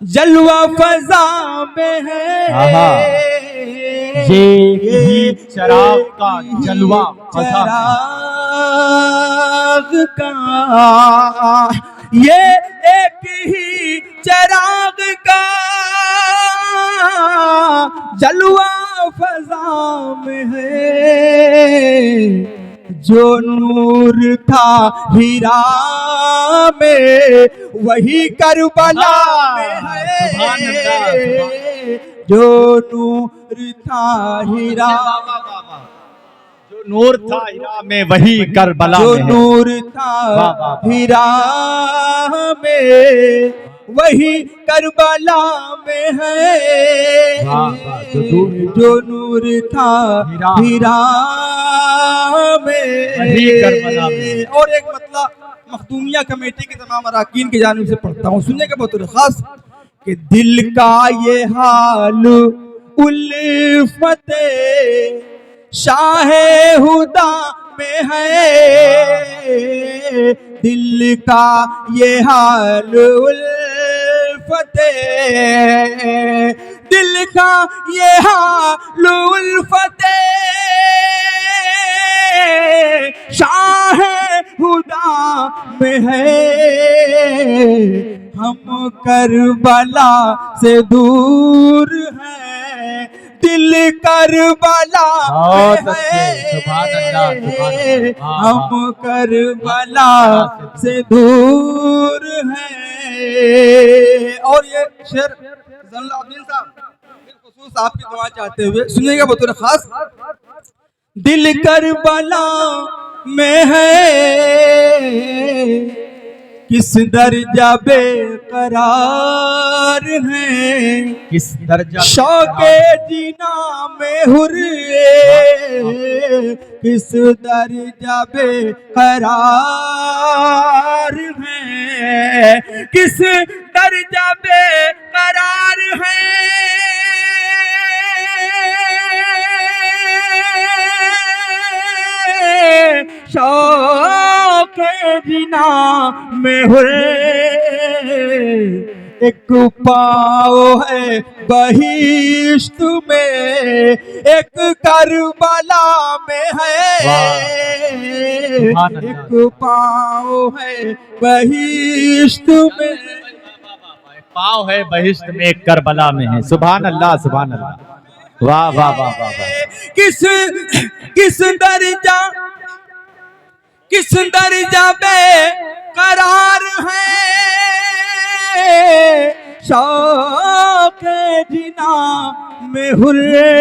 जलवा फजा में आहा, है ये ही चराग का जलवा फजा में। चराग का ये एक ही चराग का जलवा फजा में है। जो नूर था हीरा में वही करबला में है। जो नूर था हीरा, जो नूर था हीरा में वही करबला जो में है। नूर था हीरा में वही करबला में है। जो नूर था हीरा में वही करबला में। और एक मतलब मखदूमिया कमेटी के तमाम अरकान की जानिब से पढ़ता हूँ, सुनिएगा बहुत खास कि दिल का ये हाल उल्फते शाह हुदा में है। दिल का ये हाल उल्फते, दिल का ये हाल उल्फते शाह हुदा में है। हम करबला से दूर हैं, दिल करबला में है। हम करबला से दूर हैं। और ये शेर ज़ैनुल साहब बिलखुसूस आपकी दुआ चाहते हुए सुनिएगा बतौर खास। दिल करबला में है किस दर्जा बेकरार है, किस दर्जा शौके जीना में हुर्रे किस दर्जा बेकरार है, किस दर्जा बेकरार है। शौके जीना में हुर्रे एक पाँव है बहिश्त में, एक करबला में है। एक पाँव है बहिश्त में, पाँव है बहिश्त में, एक करबला में है। सुभान अल्लाह, सुभान अल्लाह, वाह वाह वाह वाह वाह। किस दर्जा बेकरार है, शौक़े जिना में हुर्रे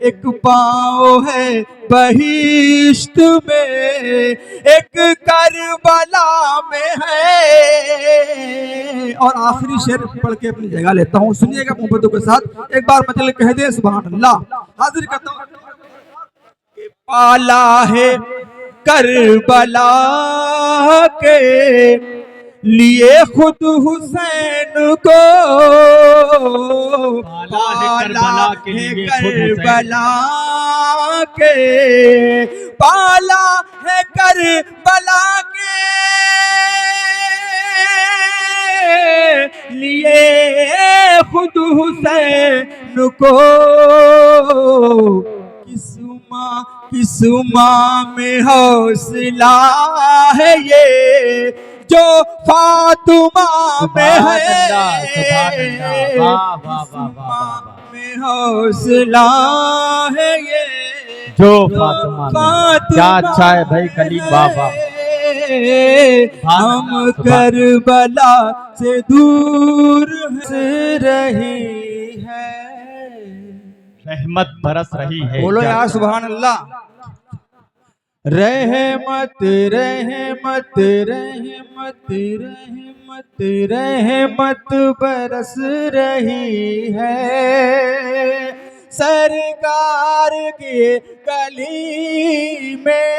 एक पाँव है बहिश्त में, एक करबला में है। और आखिरी शेर पढ़ के अपनी जगह लेता हूँ, सुनिएगा मोहब्बतों के साथ। एक बार मतलब कह दे सुभान अल्लाह। हाजिर करता हूँ। पाला है करबला के लिए खुद हुसैन को, पाला है करबला के, पाला है करबला के लिए खुद हुसैन को। किस्मा में हौसला है ये जो फातिमा में है। किस्मा में हौसला है ये जो फातिमा। क्या अच्छा है भाई कलीम बाबा। हम करबला से दूर रही है, रहमत बरस रही है। बोलो यार सुभान अल्लाह। रहमत रहमत रहमत रहमत रहमत बरस रही है, सरकार की गली में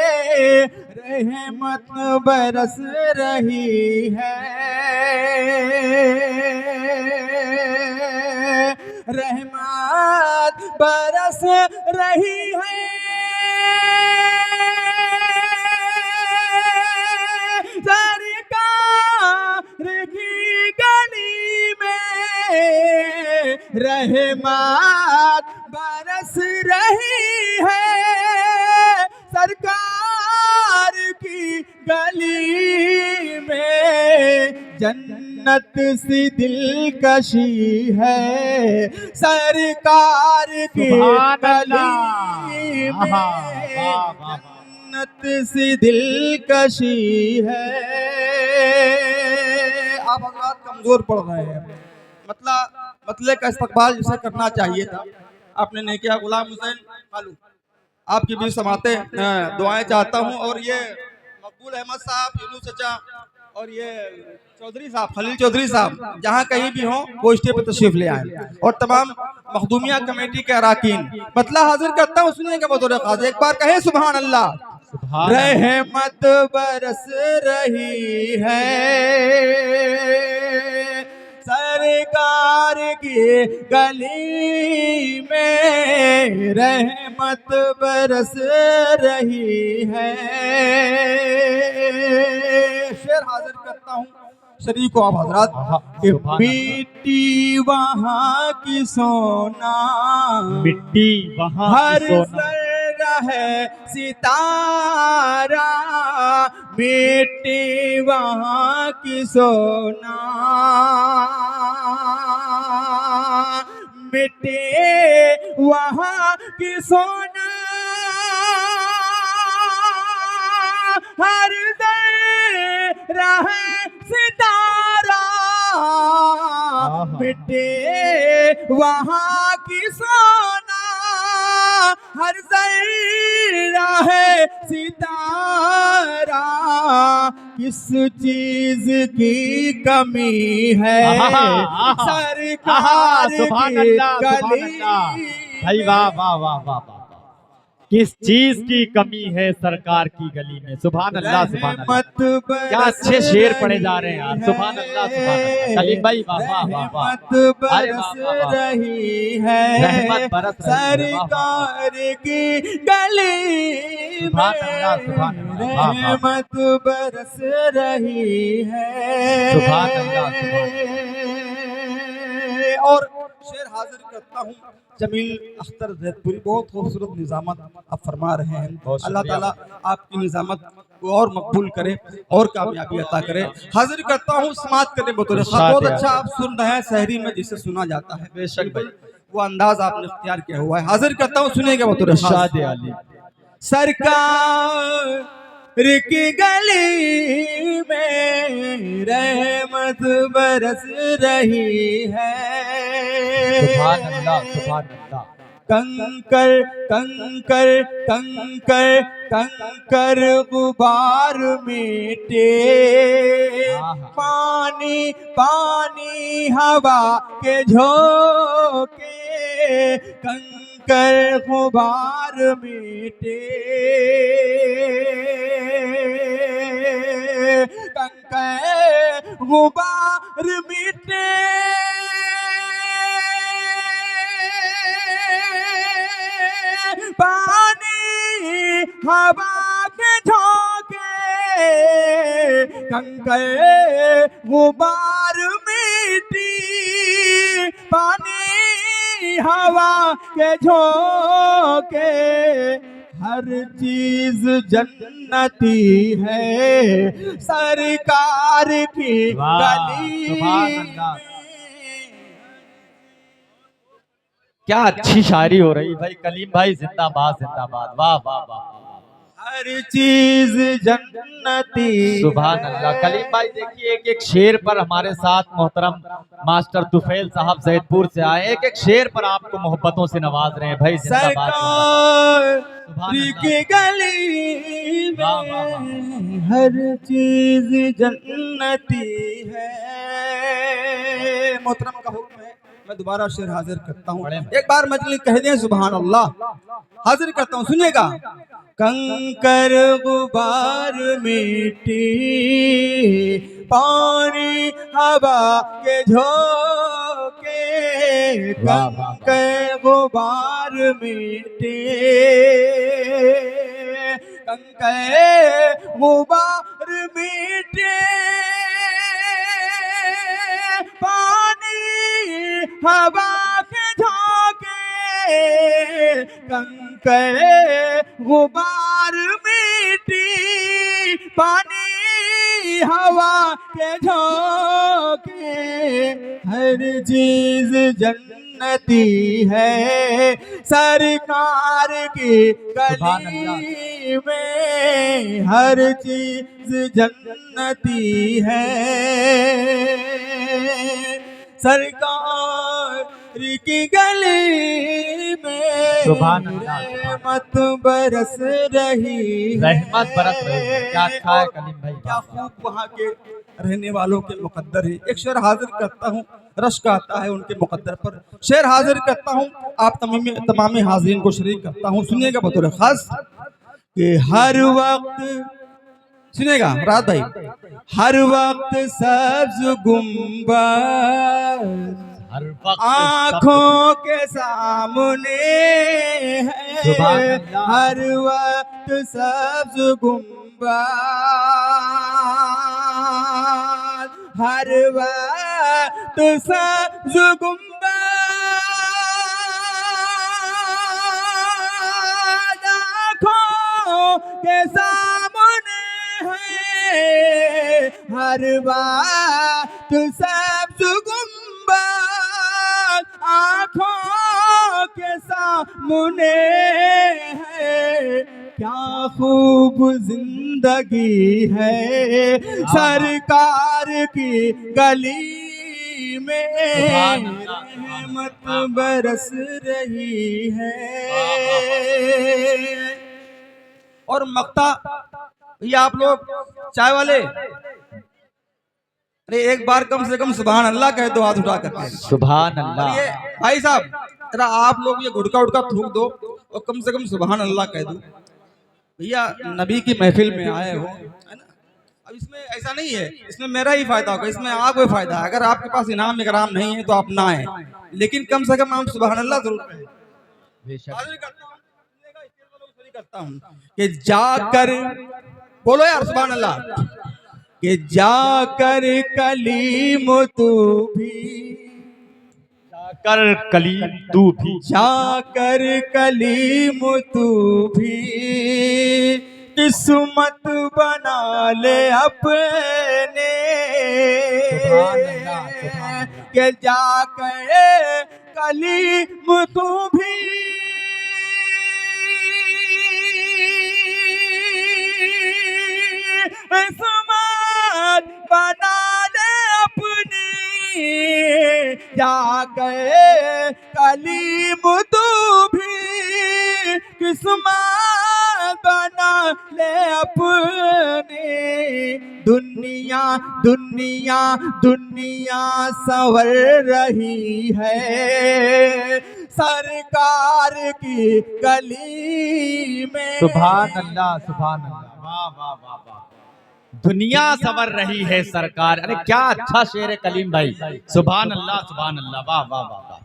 रहमत बरस रही है। रहमत बरस रही है, सरकार की गली रहमत बरस रही है सरकार की गली में, जन्नत सी दिलकशी है सरकार की गली में, जन्नत सी दिलकशी है। आप हजरात कमजोर पड़ रहे हैं, मतले का इस्तकबाल जिसे करना चाहिए था आपने नहीं किया। गुलाम हुसैन खालू आपकी भी समाते दुआएं चाहता हूं, और ये मकबूल अहमद साहब, यूनुस चाचा और ये चौधरी साहब, खलील चौधरी साहब, जहां कहीं भी हो वो स्टेज पर तशरीफ ले आए, और तमाम मखदूमिया कमेटी के अराकीन मतला हाजिर करता हूँ। सुनिएगा बतौर खास, एक बार कहें सुभान अल्लाह। रहमत बरस रही है सरकार की गली में, रहमत बरस रही है। शेर हाजिर करता हूँ शरीक को आप हजरात। मिट्टी वहाँ की सोना, मिट्टी वहाँ हर की सोना, है सितारा, मिट्टी वहाँ की सोना, मिट्टी वहाँ की सोना, हर जरा है सितारा, मिट्टी वहाँ की सोना, हर जरा है सितारा, किस चीज की कमी है सरकार की गली। भाई वाह वाह वाह वाह वाह, किस चीज की कमी है सरकार की गली में। सुभान अल्लाह सुभान अल्लाह, क्या अच्छे शेर पढ़े जा रहे हैं यार। सुभान अल्लाह सुभान अल्लाह। कलीम भाई वाह वाह वाह वाह, बरस रही है रहमत बरस सरकार की गली में, रहमत बरस रही है। सुभान अल्लाह। और शेर हाजिर करता हूँ जमील अख्तर जैदपुरी, बहुत खूबसूरत निजामत आप फरमा रहे हैं। अल्लाह ताला आपकी निजामत को और मकबूल करे और कामयाबी अता करे। हाजिर करता हूँ समात करने बतौर बहुत अच्छा आप सुन रहे हैं सहरी में जिसे सुना जाता है, बेशक भाई वो अंदाज आपने इख्तियार किया हुआ है। हाजिर करता हूँ सुनिएगा बतौर सरकार की गली में रहमत बरस रही है। सुभान अल्लाह सुभान अल्लाह। कंकर कंकर कंकर कंकर गुबार मिटे, पानी पानी हवा के झोंके, कंकर गुबार मिटे, कंकर गुबार मिटे, पानी हवा के झोंके, कंकर गुबार मिट्टी, पानी हवा के झोंके, हर चीज जन्नती है सरकार की गली। क्या अच्छी शायरी हो रही भाई। कलीम भाई जिंदाबाद जिंदाबाद, वाह वाह वाह। हर चीज जन्नती। सुभान अल्लाह। कलीम भाई देखिए एक एक शेर पर हमारे साथ मोहतरम मास्टर तुफैल साहब जैदपुर से आए, एक एक शेर पर आपको मोहब्बतों से नवाज रहे हैं भाई। सरकार की गली में हर चीज जन्नती है। मोहतरम का हुक्म है, मैं दोबारा शेर हाजिर करता हूँ, एक बार मजलिस कह दें सुभान अल्लाह। हाजिर करता हूँ सुनिएगा। कंकर गुबार मिट्टी, पानी हवा के झोंके, कंकर गुबार मिट्टी, कंकर गुबार मिट्टी, पानी हवा के झोंके, कंकर गुबार मिट्टी पानी हवा के झोंके, हर चीज जन्नती है सरकार की गली में, हर चीज जन्नती है सरकार की गली में। सुभान अल्लाह, रहमत बरस रही है, रहमत बरस रही है। क्या अच्छा है कलीम भाई, क्या खूब वहाँ के रहने वालों के मुकद्दर है। एक शेर हाजिर करता हूँ, रश्क आता है उनके मुकद्दर पर, शेर हाजिर करता हूँ, आप तमामी हाजिरीन को शरीक करता हूँ। सुनिएगा बतौर खास कि हर वक्त, सुनिएगा रात भाई, हर वक्त सब्ज गुंबद हर वक्त आँखों के सामने है, हर वक्त सब्ज गुंबद, हर वक्त सब्ज गुंबद आँखों के सामने है, हर वक्त सब्ज गुंबद आँखों के सामने है। क्या खूब जिंदगी है सरकार की गली में, रहमत बरस रही है। और मक्ता भैया आप लोग चाय वाले, अरे एक बार कम से कम सुभान अल्लाह कह दो हाथ उठा कर। सुभान अल्लाह। ये भाई साहब जरा आप लोग ये गुटका उटका थूक दो और कम से कम सुभान अल्लाह कह दो। भैया नबी की महफिल में आए हो, है ना। अब इसमें ऐसा नहीं है, इसमें मेरा ही फायदा होगा, इसमें आपको फायदा है। अगर आपके पास इनाम इकराम नहीं है तो आप ना आए, लेकिन कम से कम आप सुभान अल्लाह जरूर कहें। करता हूँ कि जाकर बोलो यार सुभान अल्लाह, कि जाकर कलीम तू भी, जाकर कलीम तू भी, जाकर कलीम तू भी किस्मत बना ले अपने, के जाकर कलीम तू भी किस्मत बना ले अपनी, जाकर कलीम तू भी किस्मत बना ले अपने। दुनिया दुनिया दुनिया संवर रही है सरकार की गली में। सुभान अल्लाह, सुभान अल्लाह, वाह वाह वाह वाह। दुनिया संवर रही है सरकार, अरे क्या अच्छा शेर है कलीम भाई। सुभान अल्लाह, सुभान अल्लाह, वाह वाह वाह वाह।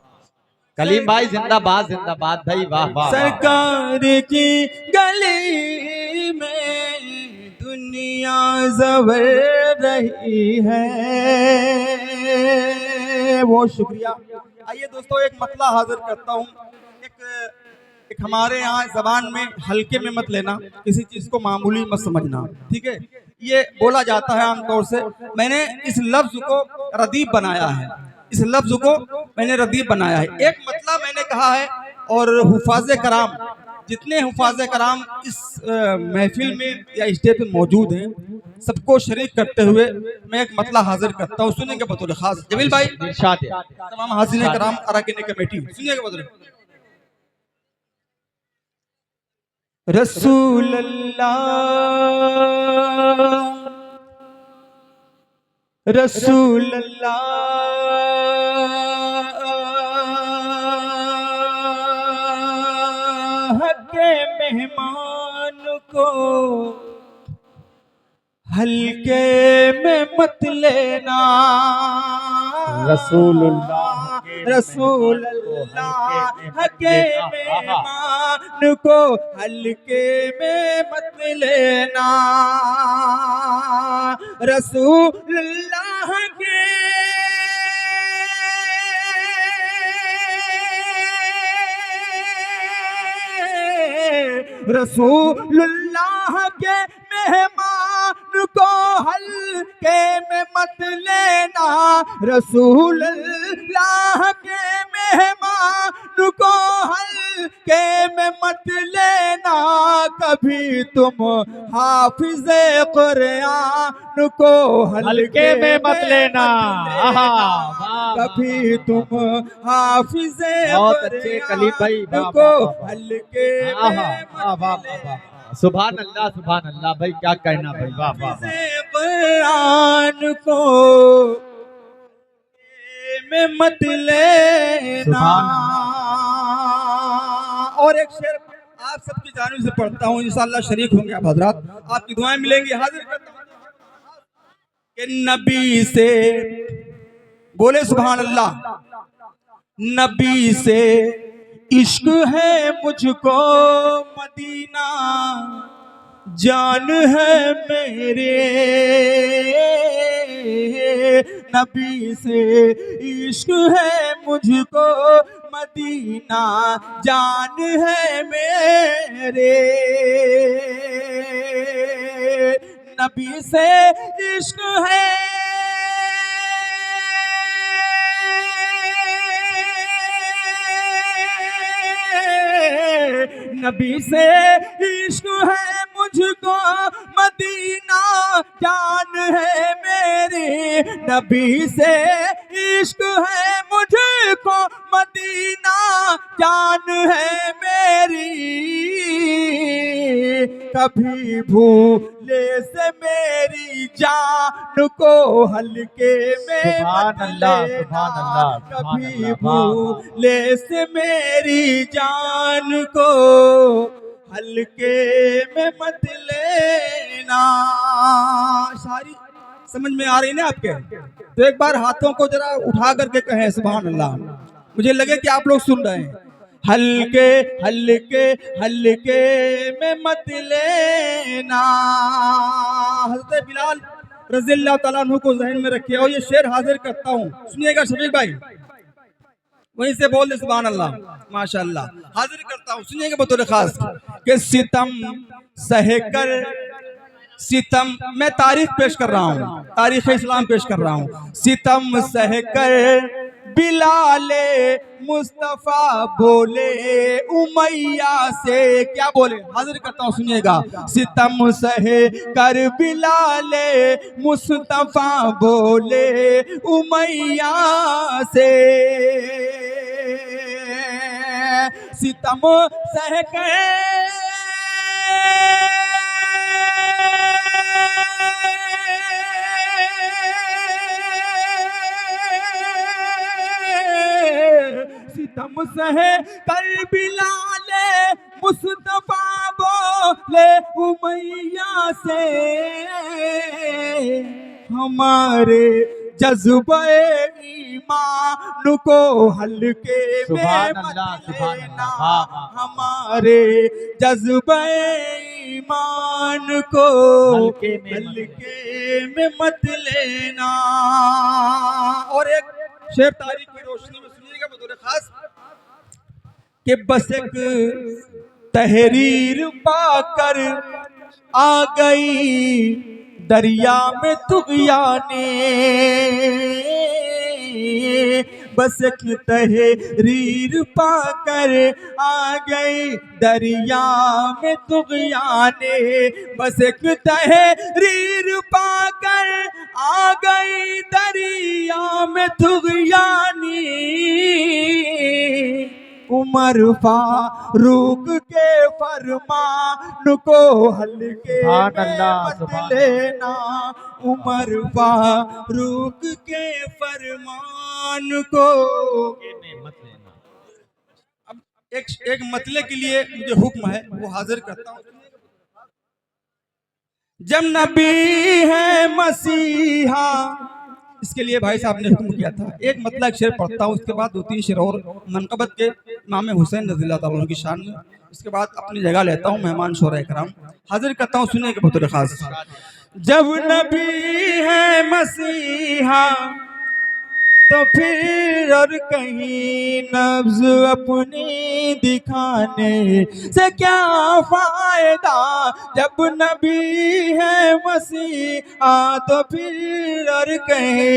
कलीम भाई जिंदाबाद, जिंदाबाद भाई, वाह वाह। सरकार की गली में दुनिया संवर रही है। बहुत शुक्रिया। आइए दोस्तों एक मतला हाजिर करता हूँ। एक हमारे यहाँ जबान में हल्के में मत लेना, किसी चीज को मामूली मत समझना, ठीक है। ये बोला जाता है आमतौर से, मैंने इस लफ्ज को रदीफ बनाया है, इस लफ्ज को मैंने रदीफ बनाया है। एक मतलब मैंने कहा है, और हुफाज़े कराम जितने हुफाज़े कराम इस महफिल में या स्टेज पे मौजूद हैं, सबको शरीक करते हुए मैं एक मतला हाजिर करता हूँ। सुनेंगे बतौर खास जमील भाई, तमाम हाज़िरीन कराम अरकान कमेटी, सुनिएगा बतौर। रसूल अल्लाह रसूल अल्लाह के मेहमान को हल्के में मत लेना। रसूलुल्लाह रसूलुल्लाह के मेहमान को हल्के में मत लेना। रसूलुल्लाह के रसूलुल्लाह के मेहमान को हल्के में मत लेना, रसूलुल्लाह के मेहमान को हल्के में मत लेना, कभी तुम हाफिज़े कुरान को हल्के में मत लेना। कभी तुम हाफिज़े बहुत अच्छे कलीम भाई, को हल्के सुभान अल्लाह भाई, क्या कहना भाई, वाह वाह वाह। कुरान को में मत लेना। और एक शेर आप सबकी जानिब से पढ़ता हूँ, इंशाअल्लाह शरीक होंगे आप हजरात, आपकी दुआएं मिलेंगी। हाजिर करता हूँ कि नबी से बोले सुभान अल्लाह, नबी से इश्क है मुझको मदीना, जान है मेरे, नबी से इश्क है मुझको मदीना, जान है मेरे, नबी से इश्क है नबी से इश्क है मुझको मदीना, जान है मेरी, नबी से इश्क है मुझको मदीना, जान है मेरी, कभी भूले से मेरी जान को हल्के में मत लेना, कभी भूले से मेरी जान को हल्के में मत लेना। सारी समझ में आ रही ना आपके? तो एक बार हाथों को जरा उठा करके कहें सुभान अल्लाह, मुझे लगे कि आप लोग सुन रहे हैं। हल्के हल्के हल्के में मत लेना। हज़रत बिलाल रज़ियल्लाहु ताला अन्हु को ज़हन में रखिए और ये शेर हाजिर करता हूँ, सुनिएगा शफीक भाई, वहीं से बोल दे सुभान अल्लाह, माशाअल्लाह। हाजिर करता हूँ, सुनिएगा बतौर खास कि सितम सहकर, सितम मैं तारीख पेश कर रहा हूँ, तारीख इस्लाम पेश कर रहा हूँ। सितम सहकर बिलाले मुस्तफा बोले उमैया से, क्या बोले? हाजिर करता हूँ, सुनिएगा। सितम सहे कर बिलाले मुस्तफा बोले उमैया से, सितम सह कर सितम सहे कर बिलाले मुस्तफा बोले उमैया से, हमारे जज्बे ईमान को हल्के में मत लेना, हमारे जज्बे ईमान को हल्के में मत लेना। और एक शेर तारीख की रोशनी में सुनिएगा बतौर खास कि बस एक तहरीर पाकर आ गई दरिया में तुग़याने, बस एक तहरीर पाकर आ गई दरिया में तुग़याने, बस एक तहरीर पाकर आ गई दरिया में तुग़यानी, उमर फारूक के फरमान को हल्के में मत लेना, उमर फारूक के फरमान को मत लेना। अब एक मतले के लिए मुझे हुक्म है, वो हाजिर करता हूँ। जब नबी है मसीहा, इसके लिए भाई साहब ने हुक्म किया था। एक मतलब एक शेर पढ़ता हूँ, उसके बाद 2-3 शेर और मनकबत के इमाम हुसैन रज़ियल्लाहु ताला अन्हु की शान में, उसके बाद अपनी जगह लेता हूँ। मेहमान शोरा इकराम हाजिर करता हूँ, सुनिए के बतौर खास। जब नबी है मसीहा तो फिर और कहीं नब्ज अपनी दिखाने से क्या फायदा, जब नबी है मसीहा तो फिर और कहीं,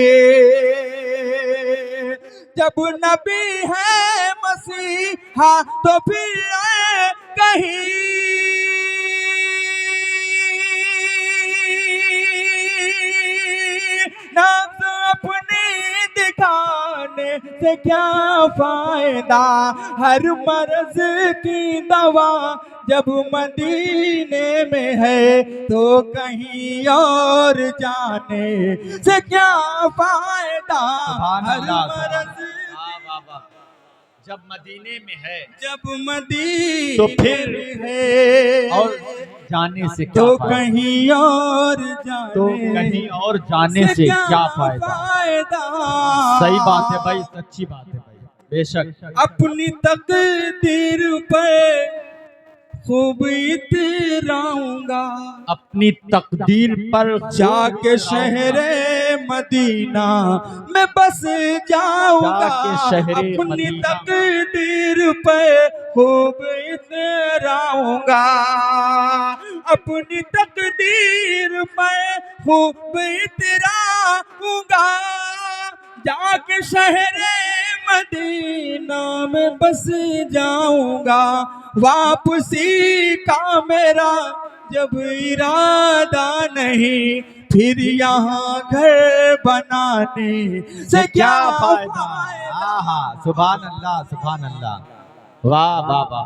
जब नबी है मसीहा तो फिर कहीं नब्ज अपनी दिखाने से क्या फायदा, हर मर्ज की दवा जब मदीने में है तो कहीं और जाने से क्या फायदा, हर मर्ज जब मदीने में है, जब मदीने तो फिर है और जाने से क्या तो फायदा? कहीं और जाने, तो कहीं और जाने से क्या फायदा? सही बात है भाई, सच्ची बात है भाई, बेशक। अपनी तकदीर पर खूब इतराऊंगा, अपनी तकदीर पर जाके शहरे मदीना में बस जाऊंगा, जाके शहरे अपनी मदीना तकदीर पे खूब इतराऊंगा, अपनी तकदीर पे खूब इतराऊंगा, जाके शहरे मदीना में बस जाऊंगा, वापसी का मेरा जब इरादा नहीं, फिर यहाँ घर बनाने से क्या फायदा। सुभान अल्लाह, सुभान अल्लाह, वाह वाह वाह।